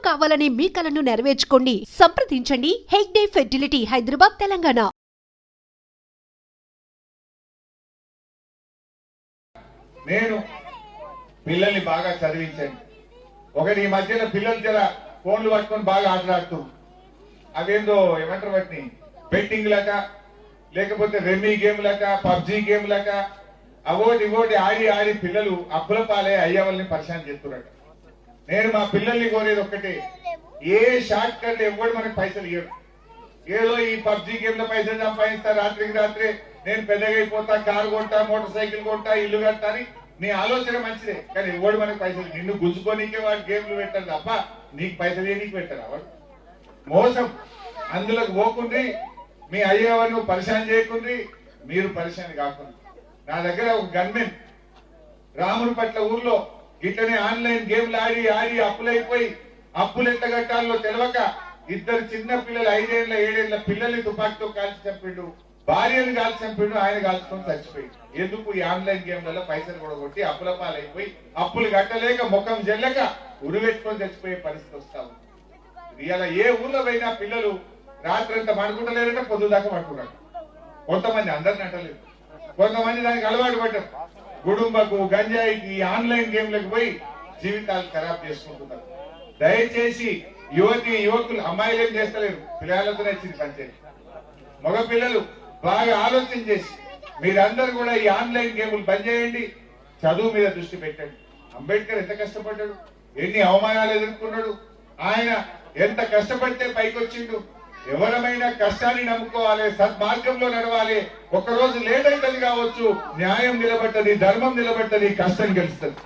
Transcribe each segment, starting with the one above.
కావాలనే మీ కలను నెరవేర్చుకోండి. సంప్రదించండి హెగ్డే ఫెర్టిలిటీ, హైదరాబాద్, తెలంగాణ. నేను పిల్లల్ని బాగా చదివించండి. ఒకటి ఈ మధ్యన పిల్లలు జర ఫోన్లు పట్టుకొని బాగా ఆటలాడుతూ అవేందో ఏమంటారు వాటిని బెట్టింగ్ లక లేకపోతే రెమ్మీ గేమ్ లక పబ్జీ గేమ్ లక అవోటి ఇవోటి ఆడి ఆడి పిల్లలు అప్పుల పాలే అయ్యవల్ని పరిశాన్ చేస్తున్నారు. నేను మా పిల్లల్ని కోరేది ఒక్కటే, ఏ షార్ట్ కట్ ఎవ్వడు మనకు పైసలు ఇవ్వడు. ఏదో ఈ పబ్జీ గేమ్ లో పైసలు సంపాదిస్తా, రాత్రికి రాత్రే నేను పెద్దగా అయిపోతా, కారు కొంటా, మోటార్ సైకిల్ కొంటా, ఇల్లు కడతా అని నీ ఆలోచన మంచిదే. కానీ ఎవడు మనకు పైసలు, నిన్ను గుంజుకోనికే వాడు గేమ్లు పెట్టారు తప్ప నీకు పైసలు ఏ నీకు పెట్టారు. వాడు మోసం. అందులోకి పోకుండ్రి, మీ అయ్యవను పరిశాన్ చేయకుండ్రి, మీరు పరిశాన్ కాకుండా. నా దగ్గర ఒక గన్మెన్ రామునిపట్ల ఊర్లో ఇట్లనే ఆన్లైన్ గేమ్లు ఆడి ఆడి అప్పులైపోయి అప్పులు ఎంత కట్టాలో తెలియక ఇద్దరు చిన్న పిల్లలు 5 ఏళ్ల 7 ఏళ్ల పిల్లల్ని తుపాకీతో కాల్చి చంపిండు, భార్యను కాల్చి చంపిండు, ఆయన కాల్చుకొని చచ్చిపోయింది. ఎందుకు? ఈ ఆన్లైన్ గేమ్లలో పైసలు కూడా కొట్టి అప్పుల పాలైపోయి అప్పులు కట్టలేక ముఖం జల్లక ఉరివెట్టుకొని చచ్చిపోయే పరిస్థితి వస్తా ఉంది. ఇలా ఏ ఊర్లో పోయినా పిల్లలు రాత్రంతా పడుకుంటలేరంటే పొద్దుదాకా పడుకున్నారు. కొంతమంది, అందరిని అంటలేదు, కొంతమంది దానికి అలవాటు పడ్డారు. గుడుంబకు, గంజాయికి, ఆన్లైన్ గేమ్లకు పోయి జీవితాలు ఖరాబ్ చేసుకుంటున్నారు. దయచేసి యువతి యువకులు, అమ్మాయిలు ఏం చేస్తలేరు, పిల్లలతోనే వచ్చింది పంచాయతీ. మగ పిల్లలు బాగా ఆలోచన చేసి మీరందరూ కూడా ఈ ఆన్లైన్ గేములు బంద్ చేయండి, చదువు మీద దృష్టి పెట్టండి. అంబేద్కర్ ఎంత కష్టపడ్డాడు, ఎన్ని అవమానాలు ఎదుర్కొన్నాడు, ఆయన ఎంత కష్టపడితే పైకి వచ్చిండు. ఎవరమైనా కష్టాన్ని నమ్ముకోవాలి, సద్మార్గంలో నడవాలి. ఒకరోజు లేట్ అవుతుంది కావచ్చు, న్యాయం నిలబడుతుంది, ధర్మం నిలబడుతుంది, కష్టం గెలుస్తుంది,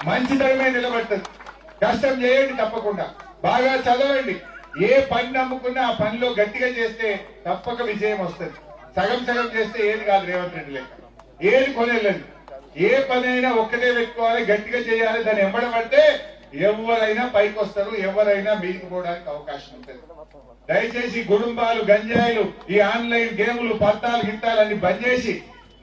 మంచితనమే నిలబడుతుంది. కష్టం చేయండి, తప్పకుండా బాగా చదవండి. ఏ పని నమ్ముకున్నా ఆ పనిలో గట్టిగా చేస్తే తప్పక విజయం వస్తుంది. సగం సగం చేస్తే ఏది కాదు. రేవంత్ రెడ్డి లెక్క ఏది కొనేలేదు. ఏ పని అయినా ఒక్కటే పెట్టుకోవాలి, గట్టిగా చేయాలి. దాన్ని ఎంబడబడితే ఎవరైనా పైకి వస్తారు, ఎవరైనా మీదికి పోవడానికి అవకాశం ఉంటుంది. దయచేసి గుడుంబాలు, గంజాయిలు, ఈ ఆన్లైన్ గేములు, పత్తాలు, గిత్తాలన్నీ బంద్ చేసి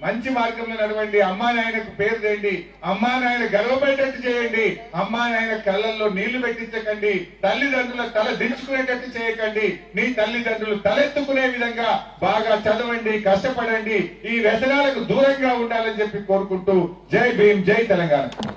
మంచి మార్గంలో నడవండి. అమ్మా నాయనకు పేరు తేండి, అమ్మా నాయన గర్వపడేటట్టు చేయండి, అమ్మా నాయన కళ్ళల్లో నీళ్లు పెట్టించకండి, తల్లిదండ్రుల తల దించుకునేటట్టు చేయకండి. నీ తల్లిదండ్రులు తలెత్తుకునే విధంగా బాగా చదవండి, కష్టపడండి, ఈ వ్యసనాలకు దూరంగా ఉండాలని చెప్పి కోరుకుంటూ జై భీమ్, జై తెలంగాణ.